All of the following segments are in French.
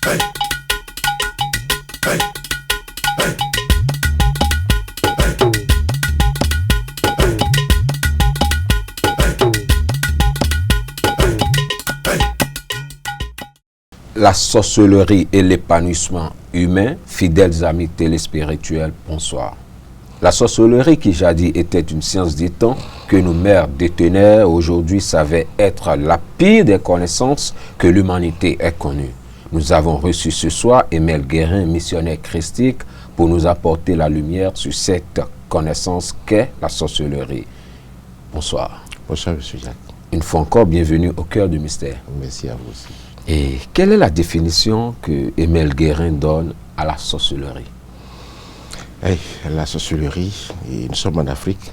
La sorcellerie et l'épanouissement humain, fidèles amis téléspirituels, bonsoir. La sorcellerie qui jadis était une science des temps que nos mères détenaient, aujourd'hui savait être la pire des connaissances que l'humanité ait connue. Nous avons reçu ce soir Emel Guérin, missionnaire christique, pour nous apporter la lumière sur cette connaissance qu'est la sorcellerie. Bonsoir. Bonsoir, M. Jacques. Une fois encore, bienvenue au cœur du mystère. Merci à vous aussi. Et quelle est la définition que Emel Guérin donne à la sorcellerie? La sorcellerie, et nous sommes en Afrique,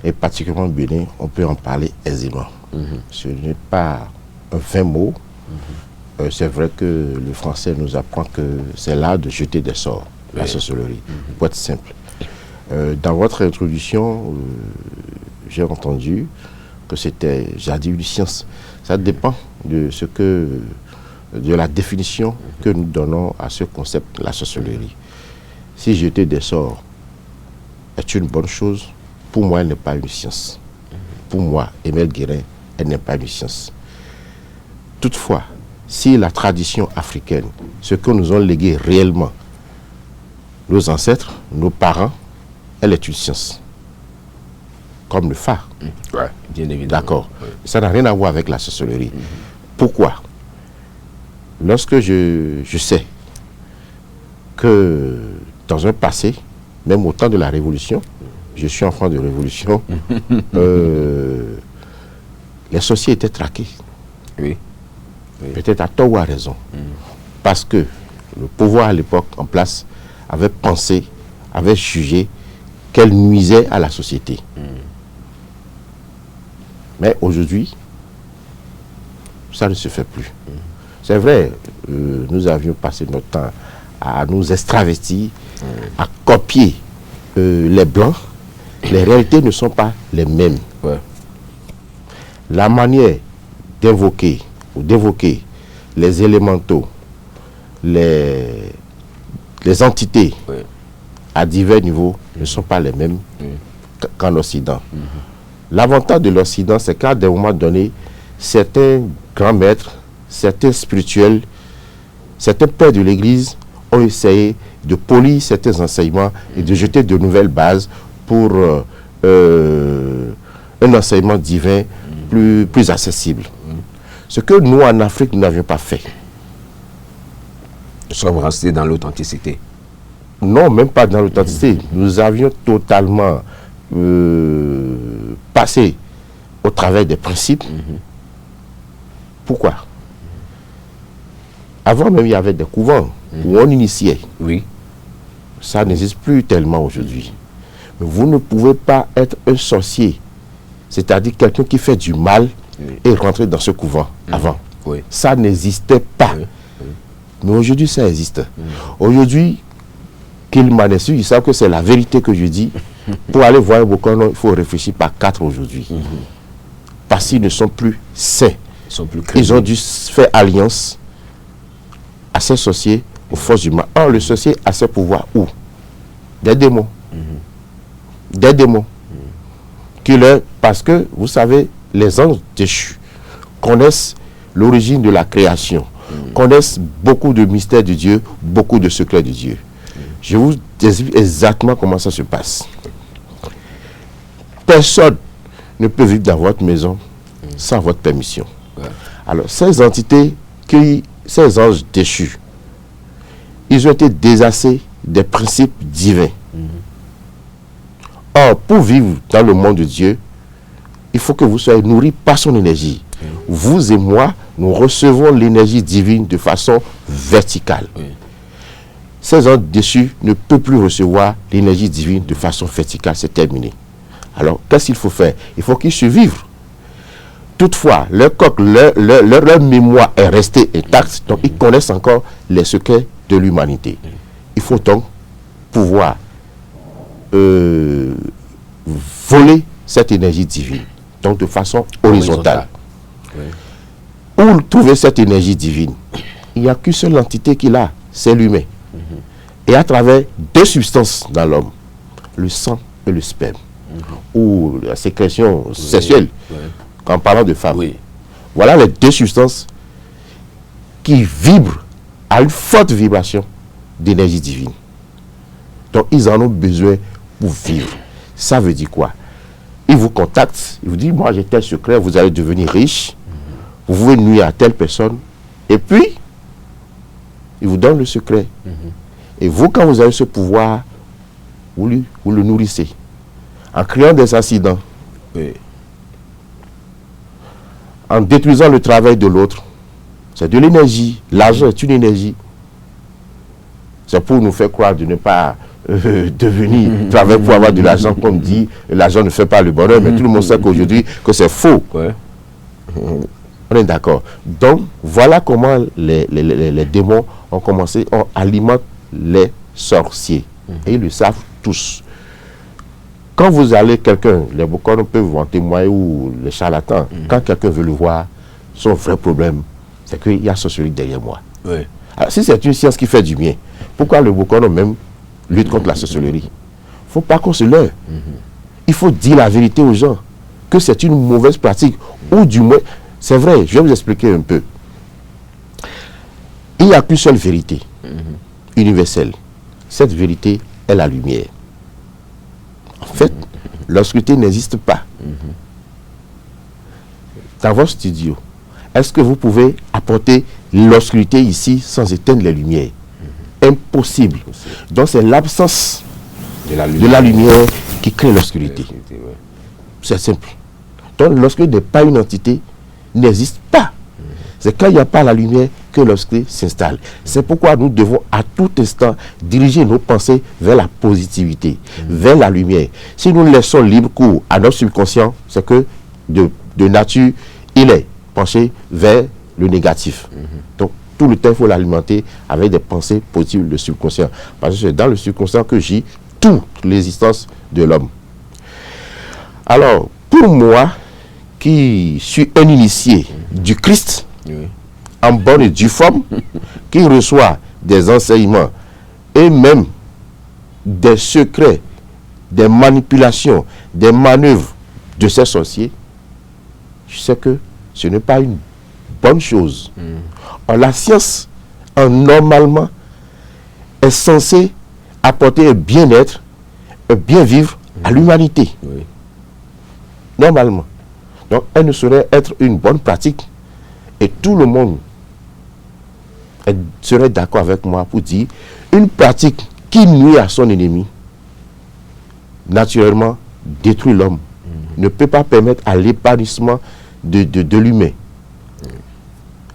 et particulièrement au Bénin, on peut en parler aisément. Ce n'est pas un fin mot. C'est vrai que le français nous apprend que c'est l'art de jeter des sorts, la sorcellerie, pour être simple. Dans votre introduction, j'ai entendu que c'était jadis une science. Ça dépend de la définition que nous donnons à ce concept, la sorcellerie. Si jeter des sorts est une bonne chose, pour moi, elle n'est pas une science. Pour moi, Emel Guérin, elle n'est pas une science. Toutefois, si la tradition africaine, ce que nous ont légué réellement, nos ancêtres, nos parents, elle est une science. Comme le phare. Ouais, bien évidemment. D'accord. Ouais. Ça n'a rien à voir avec la sorcellerie. Pourquoi? Lorsque je sais que dans un passé, même au temps de la Révolution, je suis enfant de Révolution, les sorciers étaient traqués. Oui. Peut-être à tort ou à raison. Parce que le pouvoir à l'époque en place avait pensé, avait jugé qu'elle nuisait à la société. Mais aujourd'hui, ça ne se fait plus. C'est vrai, nous avions passé notre temps à nous extravertir, à copier les Blancs. Les réalités ne sont pas les mêmes. Ouais. La manière d'invoquer ou d'évoquer les élémentaux, les entités à divers niveaux ne sont pas les mêmes qu'en Occident. L'avantage de l'Occident, c'est qu'à des moments donnés, certains grands maîtres, certains spirituels, certains pères de l'Église ont essayé de polir certains enseignements et de jeter de nouvelles bases pour un enseignement divin plus accessible. Ce que nous, en Afrique, nous n'avions pas fait. Nous sommes restés dans l'authenticité. Non, même pas dans l'authenticité. Nous avions totalement passé au travers des principes. Pourquoi? Avant même, il y avait des couvents où on initiait. Oui. Ça n'existe plus tellement aujourd'hui. Mais vous ne pouvez pas être un sorcier, c'est-à-dire quelqu'un qui fait du mal et rentrer dans ce couvent avant. Oui. Ça n'existait pas. Mais aujourd'hui, ça existe. Aujourd'hui, qu'ils m'en expliquent, ils savent que c'est la vérité que je dis. Pour aller voir un Bokono, il faut réfléchir par 4 aujourd'hui. Parce qu'ils ne sont plus sains. Ils ont dû faire alliance à ces sorciers, aux forces du mal. Or, le sorcier a ses pouvoirs où? Des démons. Des démons. Parce que, vous savez, les anges déchus connaissent l'origine de la création, connaissent beaucoup de mystères de Dieu, beaucoup de secrets de Dieu. Je vous explique exactement comment ça se passe. Personne ne peut vivre dans votre maison sans votre permission. Alors, ces entités, ces anges déchus, ils ont été désassés des principes divins. Or, pour vivre dans le monde de Dieu, il faut que vous soyez nourris par son énergie. Vous et moi, nous recevons l'énergie divine de façon verticale. Ces anges déchus ne peuvent plus recevoir l'énergie divine de façon verticale, c'est terminé. Alors, qu'est-ce qu'il faut faire? Il faut qu'ils survivent. Toutefois, leur mémoire est restée intacte, donc ils connaissent encore les secrets de l'humanité. Il faut donc pouvoir voler cette énergie divine, donc de façon horizontale. Où trouver cette énergie divine? il n'y a qu'une seule entité qu'il a, c'est l'humain. Et à travers deux substances dans l'homme, le sang et le sperme, ou la sécrétion sexuelle, en parlant de femme. Voilà les deux substances qui vibrent à une forte vibration d'énergie divine. Donc ils en ont besoin pour vivre. Ça veut dire quoi? Ils vous contactent, ils vous disent, moi j'ai tel secret, vous allez devenir riche, vous pouvez nuire à telle personne, et puis ils vous donnent le secret. Et vous, quand vous avez ce pouvoir, vous le nourrissez en créant des accidents, en détruisant le travail de l'autre. C'est de l'énergie. L'argent est une énergie. C'est pour nous faire croire de ne pas devenir travailler pour avoir de l'argent, comme dit, l'argent ne fait pas le bonheur, mais tout le monde sait qu'aujourd'hui que c'est faux. On est d'accord. Donc, voilà comment les démons ont commencé, on alimente les sorciers. Et ils le savent tous. Quand vous allez quelqu'un, les Bokono peuvent vous en témoigner, ou les charlatans, quand quelqu'un veut le voir, son vrai problème, c'est qu'il y a sorcellerie derrière moi. Alors, si c'est une science qui fait du bien, pourquoi le Bokono même lutte contre la sorcellerie? Il ne faut pas qu'on se leurre. Il faut dire la vérité aux gens, que c'est une mauvaise pratique, ou du moins, c'est vrai, je vais vous expliquer un peu. Il n'y a qu'une seule vérité, universelle. Cette vérité est la lumière. En fait, l'obscurité n'existe pas. Dans votre studio, est-ce que vous pouvez apporter l'obscurité ici sans éteindre les lumières? Impossible. Donc c'est l'absence de la lumière qui crée l'obscurité. C'est simple. Donc l'obscurité n'est pas une entité, n'existe pas. C'est quand il n'y a pas la lumière que l'obscurité s'installe. C'est pourquoi nous devons à tout instant diriger nos pensées vers la positivité, vers la lumière. Si nous laissons libre cours à notre subconscient, c'est que de nature, il est penché vers le négatif. Donc tout le temps, il faut l'alimenter avec des pensées positives, le subconscient. Parce que c'est dans le subconscient que gît toute l'existence de l'homme. Alors, pour moi, qui suis un initié du Christ, en bonne et due forme, qui reçoit des enseignements et même des secrets, des manipulations, des manœuvres de ces sorciers, je sais que ce n'est pas une bonne chose. Or, la science, normalement, est censée apporter un bien-être, un bien-vivre à l'humanité. Normalement. Donc, elle ne saurait être une bonne pratique. Et tout le monde serait d'accord avec moi pour dire une pratique qui nuit à son ennemi, naturellement, détruit l'homme. Ne peut pas permettre à l'épanouissement de l'humain.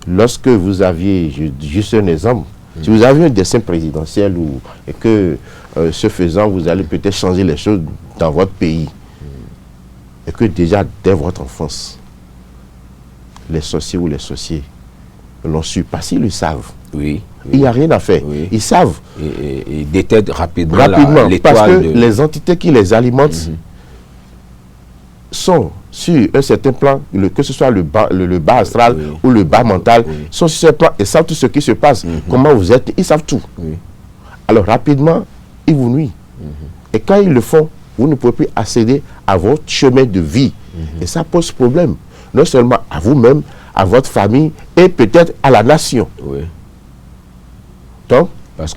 Lorsque vous aviez, juste un exemple, si vous avez un dessein présidentiel et que ce faisant, vous allez peut-être changer les choses dans votre pays, et que déjà dès votre enfance, les sorciers ou les sorciers l'ont su, parce qu'ils le savent. Il n'y a rien à faire. Ils savent. Et détectent rapidement, parce que les entités qui les alimentent sont sur un certain plan, que ce soit le bas astral ou le bas mental, sont sur ce plan et savent tout ce qui se passe. Comment vous êtes, ils savent tout. Alors rapidement, ils vous nuisent. Et quand ils le font, vous ne pouvez plus accéder à votre chemin de vie. Et ça pose problème. Non seulement à vous-même, à votre famille et peut-être à la nation. Donc,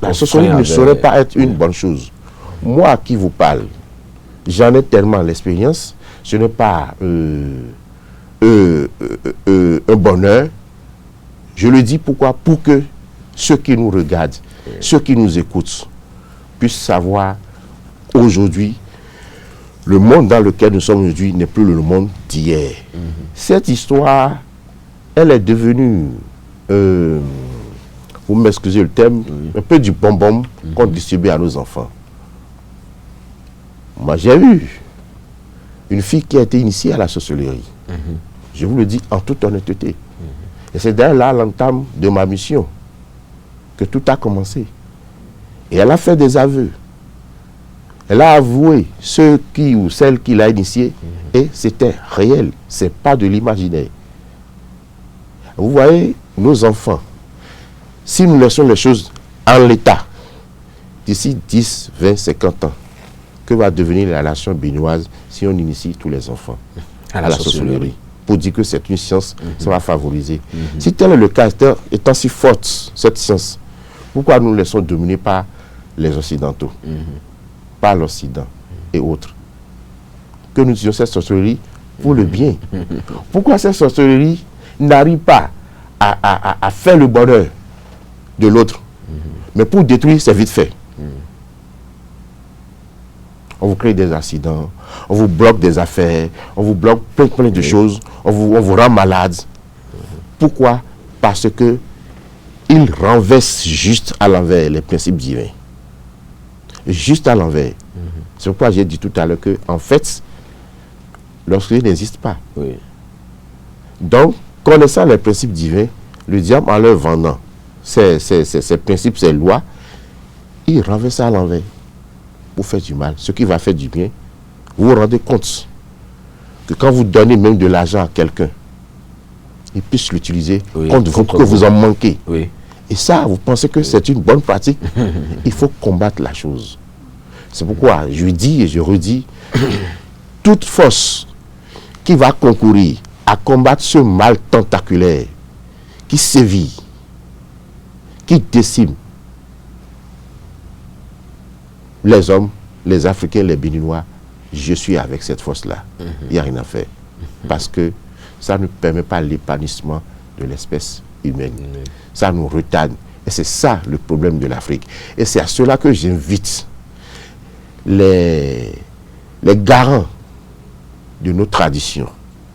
la sorcellerie ne saurait pas être une bonne chose. Moi qui vous parle, j'en ai tellement l'expérience, ce n'est pas un bonheur. Je le dis pourquoi? Pour que ceux qui nous regardent, ceux qui nous écoutent, puissent savoir aujourd'hui, le monde dans lequel nous sommes aujourd'hui n'est plus le monde d'hier. Cette histoire, elle est devenue, vous m'excusez le thème, un peu du bonbon qu'on distribue à nos enfants. Moi, j'ai eu une fille qui a été initiée à la sorcellerie. Je vous le dis en toute honnêteté. Et c'est d'ailleurs là l'entame de ma mission que tout a commencé. Et elle a fait des aveux. Elle a avoué ceux qui ou celles qui l'a initiée et c'était réel. C'est pas de l'imaginaire. Vous voyez, nos enfants, si nous laissons les choses en l'état, d'ici 10, 20, 50 ans, que va devenir la nation béninoise si on initie tous les enfants à la sorcellerie? Pour dire que c'est une science, ça va favoriser. Si tel est le cas, étant si forte cette science, pourquoi nous laissons dominer par les Occidentaux, par l'Occident et autres? Que nous disions cette sorcellerie pour le bien. Pourquoi cette sorcellerie n'arrive pas à faire le bonheur de l'autre, mais pour détruire, c'est vite fait. On vous crée des accidents, on vous bloque des affaires, on vous bloque plein de choses, on vous rend malade. Pourquoi? Parce que il renverse juste à l'envers les principes divins. Juste à l'envers. C'est pourquoi j'ai dit tout à l'heure que, en fait, l'obscurité n'existe pas. Oui. Donc, connaissant les principes divins, le diable, en leur vendant ces principes, ces lois, il renverse à l'envers pour faire du mal. Ce qui va faire du bien, vous vous rendez compte que quand vous donnez même de l'argent à quelqu'un, il puisse l'utiliser contre vous, que vous en manquez. Oui. Et ça, vous pensez que c'est une bonne pratique? Il faut combattre la chose. C'est pourquoi je dis et je redis, toute force qui va concourir à combattre ce mal tentaculaire qui sévit, qui décime les hommes, les Africains, les Béninois, je suis avec cette force-là. Il n'y a rien à faire. Parce que ça ne permet pas l'épanouissement de l'espèce humaine. Ça nous retarde. Et c'est ça le problème de l'Afrique. Et c'est à cela que j'invite les garants de nos traditions,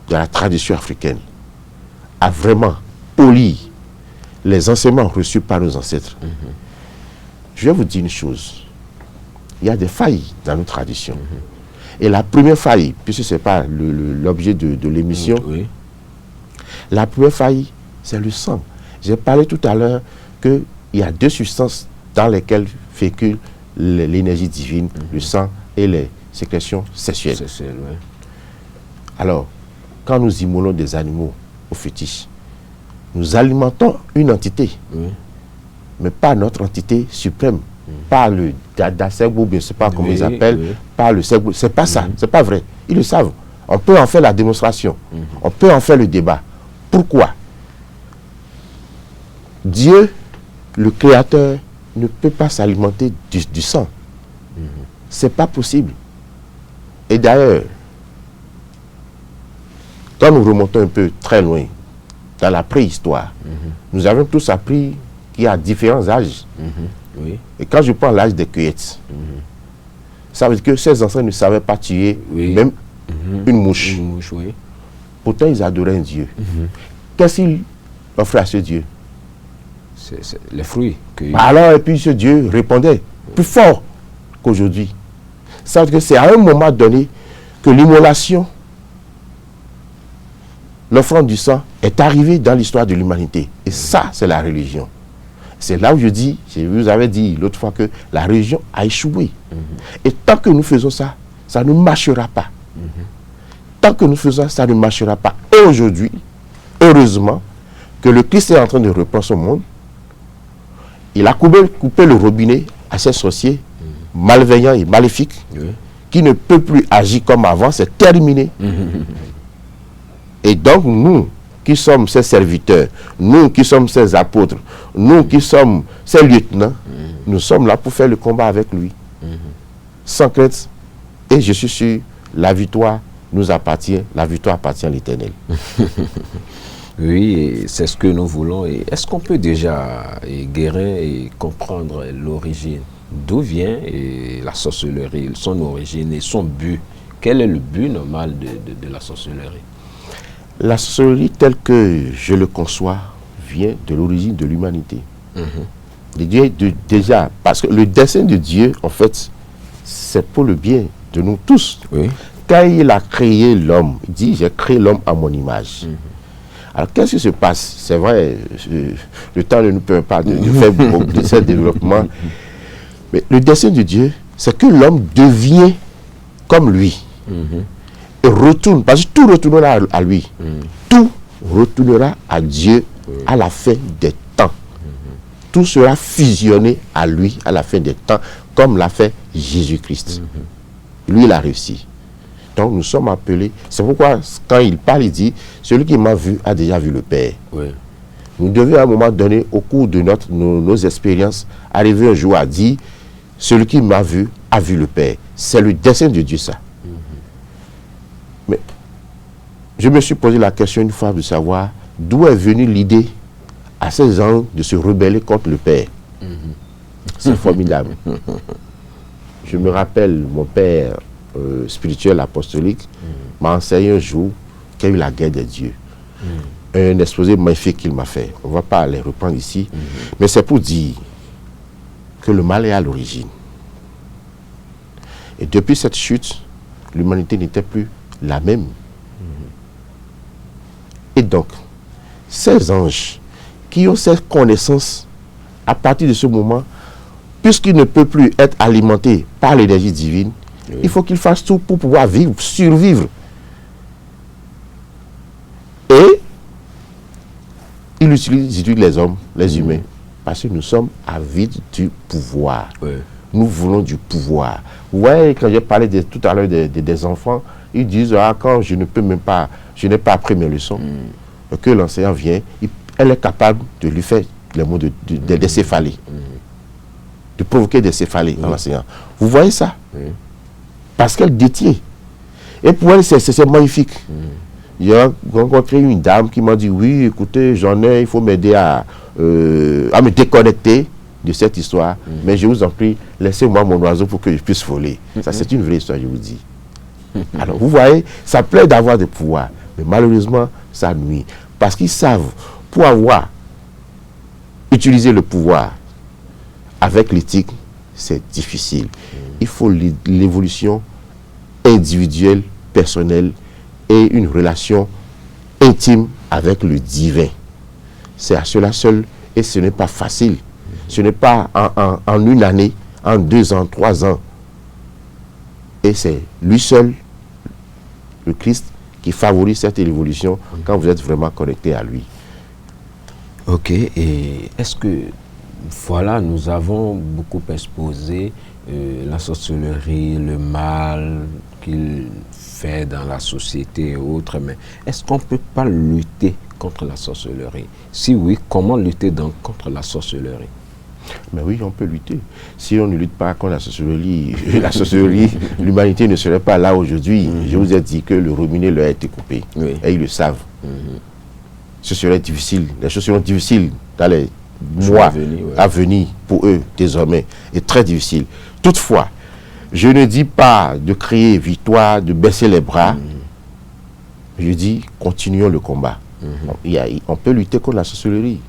de la tradition africaine, à vraiment polir les enseignements reçus par nos ancêtres. Je vais vous dire une chose. Il y a des failles dans nos traditions. Et la première faille, puisque ce n'est pas l'objet de l'émission, la première faille, c'est le sang. J'ai parlé tout à l'heure qu'il y a deux substances dans lesquelles fécule l'énergie divine, le sang et les sécrétions sexuelles. Alors, quand nous immolons des animaux au fétiche, nous alimentons une entité, mais pas notre entité suprême, pas le Dada Segbo, je ne sais pas comment ils appellent, pas le Segbo, c'est pas ça, c'est pas vrai. Ils le savent. On peut en faire la démonstration, on peut en faire le débat. Pourquoi? Dieu, le Créateur, ne peut pas s'alimenter du sang. C'est pas possible. Et d'ailleurs, quand nous remontons un peu très loin, dans la préhistoire, nous avons tous appris qu'il y a différents âges. Et quand je prends l'âge des cueillettes, ça veut dire que ces anciens ne savaient pas tuer même une mouche. Pourtant, ils adoraient un Dieu. Qu'est-ce qu'ils offraient à ce Dieu? C'est les fruits. Alors, et puis ce Dieu répondait plus fort qu'aujourd'hui. Ça veut dire que c'est à un moment donné que l'immolation, l'offrande du sang, est arrivée dans l'histoire de l'humanité. Et ça, c'est la religion. C'est là où je dis, je vous avais dit l'autre fois que la religion a échoué. Et tant que nous faisons ça, ça ne marchera pas. Tant que nous faisons ça, ça ne marchera pas. Et aujourd'hui, heureusement, que le Christ est en train de reprendre son monde, il a coupé le robinet à ces sorciers malveillants et maléfiques qui ne peuvent plus agir comme avant, c'est terminé. Et donc nous, qui sommes ses serviteurs, nous qui sommes ses apôtres, nous qui sommes ses lieutenants, nous sommes là pour faire le combat avec lui. Sans crainte. Et je suis sûr, la victoire nous appartient, la victoire appartient à l'Éternel. Oui, c'est ce que nous voulons. Et est-ce qu'on peut déjà, Guérin, comprendre l'origine? D'où vient la sorcellerie, son origine et son but? Quel est le but normal de la sorcellerie? La sorcellerie telle que je le conçois vient de l'origine de l'humanité. Déjà, parce que le dessein de Dieu, en fait, c'est pour le bien de nous tous. Quand il a créé l'homme, il dit, j'ai créé l'homme à mon image. Alors, qu'est-ce qui se passe? C'est vrai, le temps ne nous permet pas de faire beaucoup de ce développement. Mais le dessein de Dieu, c'est que l'homme devient comme lui. Et retourne, parce que tout retournera à lui. Tout retournera à Dieu à la fin des temps. tout sera fusionné à lui à la fin des temps, comme l'a fait Jésus-Christ. Lui, il a réussi. Donc nous sommes appelés, c'est pourquoi quand il parle, il dit, celui qui m'a vu a déjà vu le Père. Oui. Nous devions à un moment donné, au cours de nos expériences, arriver un jour à dire, celui qui m'a vu a vu le Père. C'est le dessein de Dieu, ça. Mais je me suis posé la question une fois de savoir d'où est venue l'idée à ces gens de se rebeller contre le Père. C'est formidable. Je me rappelle, mon père spirituel apostolique m'a enseigné un jour qu'il y a eu la guerre des dieux. Un exposé magnifique qu'il m'a fait. On ne va pas les reprendre ici, mais c'est pour dire que le mal est à l'origine. Et depuis cette chute, l'humanité n'était plus la même. Et donc, ces anges qui ont cette connaissance, à partir de ce moment, puisqu'ils ne peuvent plus être alimentés par l'énergie divine, il faut qu'ils fassent tout pour pouvoir vivre, survivre. Et ils utilisent les hommes, les humains, parce que nous sommes avides du pouvoir. Nous voulons du pouvoir. Ouais, quand j'ai parlé tout à l'heure des enfants, ils disent, quand je ne peux même pas, je n'ai pas appris mes leçons, que l'enseignant vient, elle est capable de lui faire les mots des céphalées, de provoquer des céphalées en l'enseignant. Vous voyez ça? Parce qu'elle détient. Et pour elle, c'est magnifique. J'ai rencontré une dame qui m'a dit, oui, écoutez, j'en ai, il faut m'aider à me déconnecter de cette histoire, mais je vous en prie, laissez-moi mon oiseau pour que je puisse voler. Ça, c'est une vraie histoire, je vous dis. Alors, vous voyez, ça plaît d'avoir des pouvoirs, mais malheureusement, ça nuit. Parce qu'ils savent, pour avoir utilisé le pouvoir avec l'éthique, c'est difficile. Il faut l'évolution individuelle, personnelle, et une relation intime avec le divin. C'est à cela seul, et ce n'est pas facile. Ce n'est pas en une année, en 2 ans, 3 ans. Et c'est lui seul, le Christ, qui favorise cette évolution quand vous êtes vraiment connecté à lui. Ok, et est-ce que, voilà, nous avons beaucoup exposé la sorcellerie, le mal qu'il fait dans la société et autres, mais est-ce qu'on ne peut pas lutter contre la sorcellerie? Si oui, comment lutter donc contre la sorcellerie? Mais oui, on peut lutter. Si on ne lutte pas contre la sorcellerie, l'humanité ne serait pas là aujourd'hui. Je vous ai dit que le robinet leur a été coupé. Et ils le savent. Ce serait difficile. Les choses seront difficiles dans les mois à venir pour eux, désormais. Et très difficile. Toutefois, je ne dis pas de crier victoire, de baisser les bras. Je dis, continuons le combat. On peut lutter contre la sorcellerie.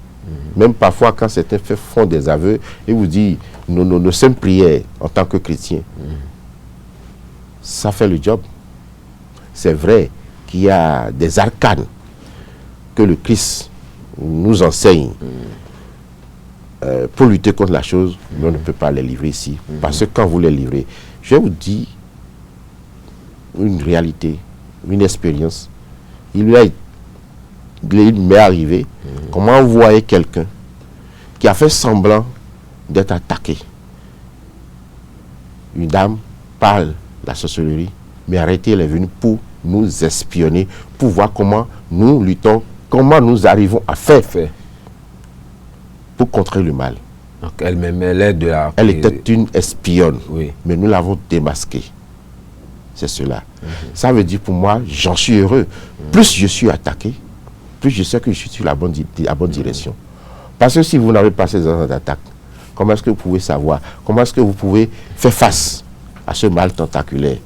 Même parfois, quand certains font des aveux, et vous disent, nos saintes prières en tant que chrétiens, ça fait le job. C'est vrai qu'il y a des arcanes que le Christ nous enseigne pour lutter contre la chose, mais on ne peut pas les livrer ici. Parce que quand vous les livrez, je vous dis une réalité, une expérience. Il m'est arrivé, comment vous voyez quelqu'un qui a fait semblant d'être attaqué. Une dame parle la sorcellerie, mais arrêtez, elle est venue pour nous espionner, pour voir comment nous luttons, comment nous arrivons à faire pour contrer le mal. Donc elle-même, elle était une espionne, mais nous l'avons démasquée. C'est cela. Ça veut dire pour moi, j'en suis heureux. Plus je suis attaqué, plus je sais que je suis sur la bonne direction. Parce que si vous n'avez pas ces attaques, comment est-ce que vous pouvez savoir, comment est-ce que vous pouvez faire face à ce mal tentaculaire?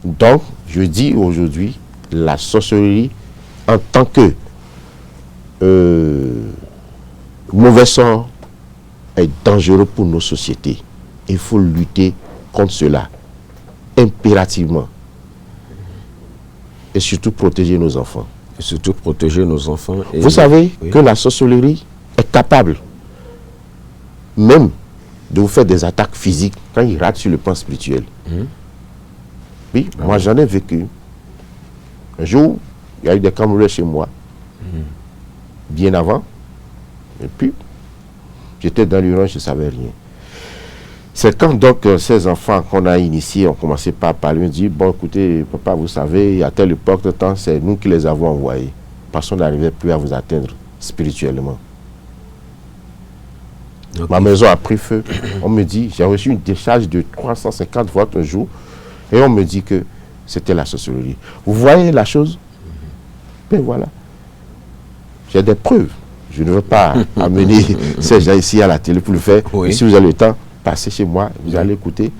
Donc, je dis aujourd'hui, la sorcellerie, en tant que mauvais sort, est dangereux pour nos sociétés. Il faut lutter contre cela, impérativement. Et surtout protéger nos enfants. Et surtout protéger nos enfants. Et vous savez que la sorcellerie est capable même de vous faire des attaques physiques quand il rate sur le plan spirituel. Oui, moi j'en ai vécu. Un jour, il y a eu des cambriolages chez moi. Bien avant. Et puis, J'étais dans l'urgence, je ne savais rien. C'est quand donc ces enfants qu'on a initiés ont commencé par parler, me dit, bon écoutez, papa, vous savez, à telle époque de temps, c'est nous qui les avons envoyés. Parce qu'on n'arrivait plus à vous atteindre spirituellement. Okay. Ma maison a pris feu. On me dit, j'ai reçu une décharge de 350 volts un jour, et on me dit que c'était la sorcellerie. Vous voyez la chose? Ben voilà. J'ai des preuves. Je ne veux pas amener ces gens ici à la télé pour le faire. Oui. Si vous avez le temps, passez chez moi, vous allez écouter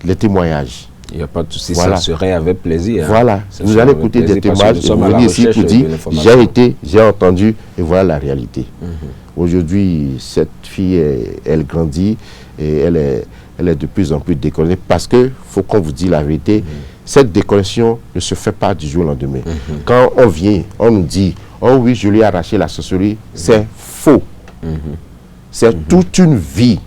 les témoignages. Il n'y a pas de souci, voilà. Ça serait avec plaisir. Voilà, vous allez écouter des témoignages et vous venez ici pour dire, j'ai été, j'ai entendu, et voilà la réalité. Aujourd'hui, cette fille, elle grandit et elle est de plus en plus déconnectée parce que, faut qu'on vous dise la vérité, cette déconnexion ne se fait pas du jour au lendemain. Quand on vient, on nous dit, oh oui, je lui ai arraché la sorcellerie, c'est faux. C'est toute une vie.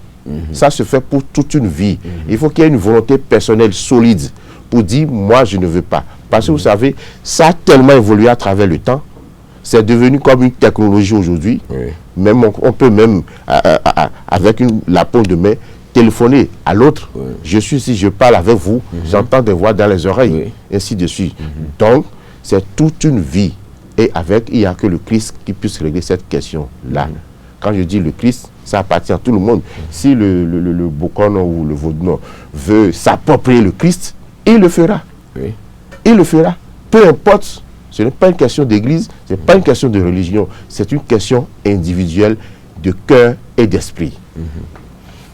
Ça se fait pour toute une vie. Il faut qu'il y ait une volonté personnelle solide pour dire, moi, je ne veux pas. Parce que vous savez, ça a tellement évolué à travers le temps. C'est devenu comme une technologie aujourd'hui. Oui. Même on peut même, avec la paume de main, téléphoner à l'autre. Oui. Je suis ici, je parle avec vous, j'entends des voix dans les oreilles, ainsi de suite. Donc, c'est toute une vie. Et avec, il n'y a que le Christ qui puisse régler cette question-là. Quand je dis le Christ, ça appartient à tout le monde. Si le Bokono ou le Vaudouan veut s'approprier le Christ, il le fera. Oui. Il le fera. Peu importe, ce n'est pas une question d'église, ce n'est pas une question de religion, c'est une question individuelle de cœur et d'esprit.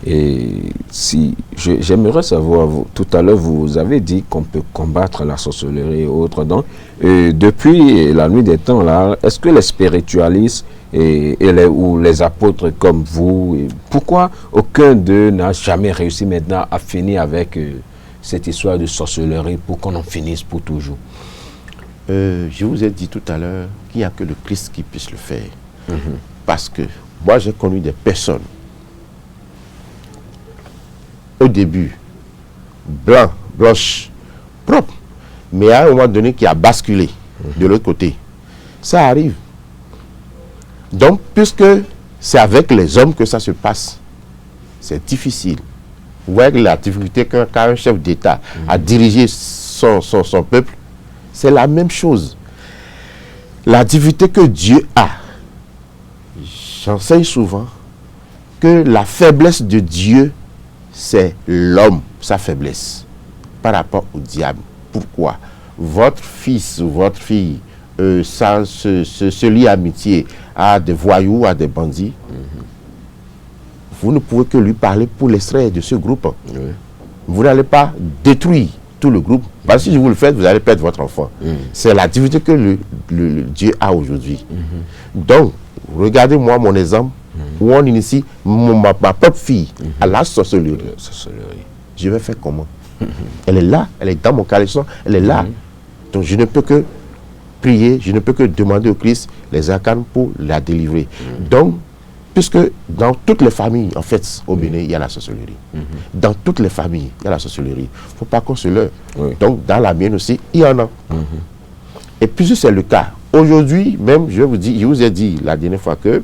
Et si j'aimerais savoir, tout à l'heure vous avez dit qu'on peut combattre la sorcellerie et autres. Donc, depuis la nuit des temps, là, est-ce que les spiritualistes ou les apôtres comme vous, pourquoi aucun d'eux n'a jamais réussi maintenant à finir avec cette histoire de sorcellerie pour qu'on en finisse pour toujours? Je vous ai dit tout à l'heure qu'il n'y a que le Christ qui puisse le faire. Parce que moi j'ai connu des personnes au début blanches, propres, mais à un moment donné qui a basculé de l'autre côté. Ça arrive. Donc, puisque c'est avec les hommes que ça se passe, c'est difficile. Vous voyez la difficulté qu'un chef d'État a dirigé son peuple, c'est la même chose. La difficulté que Dieu a, j'enseigne souvent que la faiblesse de Dieu, c'est l'homme, sa faiblesse, par rapport au diable. Pourquoi? Votre fils ou votre fille se lie amitié à des voyous, à des bandits, vous ne pouvez que lui parler pour l'extraire de ce groupe. Vous n'allez pas détruire tout le groupe, parce que si vous le faites, vous allez perdre votre enfant. C'est la difficulté que le Dieu a aujourd'hui. Donc, regardez-moi mon exemple, où on initie ma propre fille à la sorcellerie. Je vais faire comment? Elle est là, elle est dans mon caleçon, elle est là. Donc je ne peux que prier, je ne peux que demander au Christ les arcanes pour la délivrer. Donc, puisque dans toutes les familles, en fait, au Bénin, il y a la sorcellerie. Dans toutes les familles, il y a la sorcellerie. Il ne faut pas qu'on se leurre. Donc, dans la mienne aussi, il y en a. Et puis, c'est le cas. Aujourd'hui, même, je vous ai dit la dernière fois que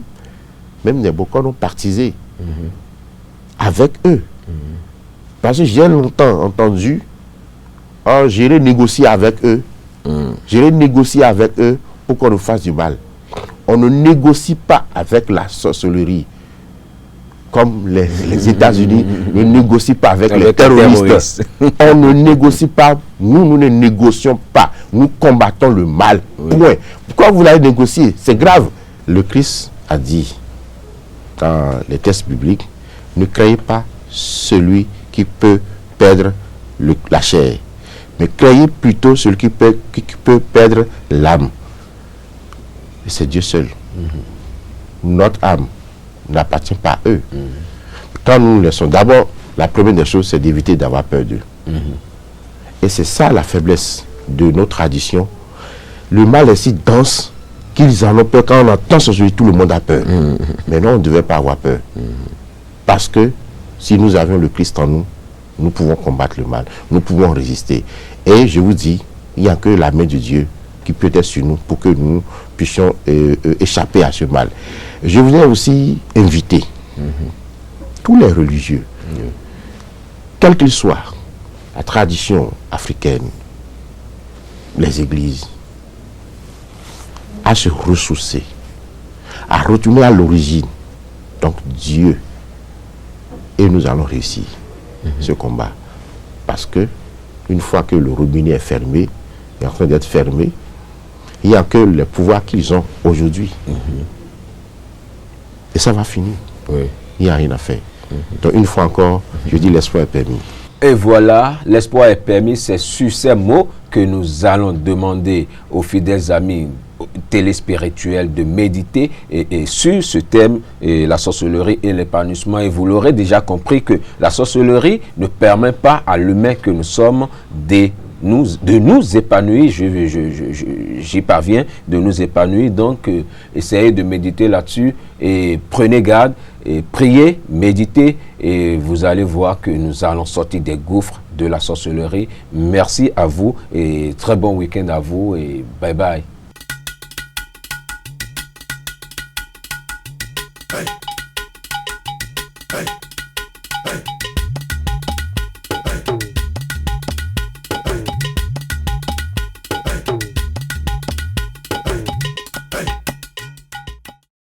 même les Bokon ont partisé avec eux. Parce que j'ai longtemps entendu, j'irai négocier avec eux. J'irai négocier avec eux pour qu'on nous fasse du mal. On ne négocie pas avec la sorcellerie. Comme les États-Unis ne négocient pas avec les terroristes. On ne négocie pas, nous ne négocions pas. Nous combattons le mal. Point. Pourquoi vous l'avez négocié? C'est grave. Le Christ a dit dans les textes bibliques, ne craignez pas celui qui peut perdre la chair, mais craignez plutôt celui qui peut perdre l'âme. Et c'est Dieu seul. Notre âme n'appartient pas à eux. Quand nous laissons, d'abord, la première des choses, c'est d'éviter d'avoir peur d'eux. Et c'est ça la faiblesse de nos traditions. Le mal est si dense qu'ils en ont peur. Quand on entend sorcellerie, tout le monde a peur. Mais non, on ne devait pas avoir peur. Parce que si nous avions le Christ en nous, nous pouvons combattre le mal. Nous pouvons résister. Et je vous dis, il n'y a que la main de Dieu qui peut être sur nous pour que nous puissions échapper à ce mal. Je voulais aussi inviter Tous les religieux, quels qu'ils soient, la tradition africaine, les églises, à se ressourcer, à retourner à l'origine, donc Dieu. Et nous allons réussir ce combat. Parce que, une fois que le robinet est fermé, il est en train d'être fermé, il n'y a que les pouvoirs qu'ils ont aujourd'hui. Et ça va finir. Oui. Il n'y a rien à faire. Donc, une fois encore, je dis l'espoir est permis. Et voilà, l'espoir est permis. C'est sur ces mots que nous allons demander aux fidèles amis téléspirituels de méditer et sur ce thème, la sorcellerie et l'épanouissement. Et vous l'aurez déjà compris que la sorcellerie ne permet pas à l'humain que nous sommes de nous épanouir. J'y parviens, de nous épanouir. Donc, essayez de méditer là-dessus et prenez garde et priez, méditez et vous allez voir que nous allons sortir des gouffres de la sorcellerie. Merci à vous et très bon week-end à vous et bye bye. Hey. Hey.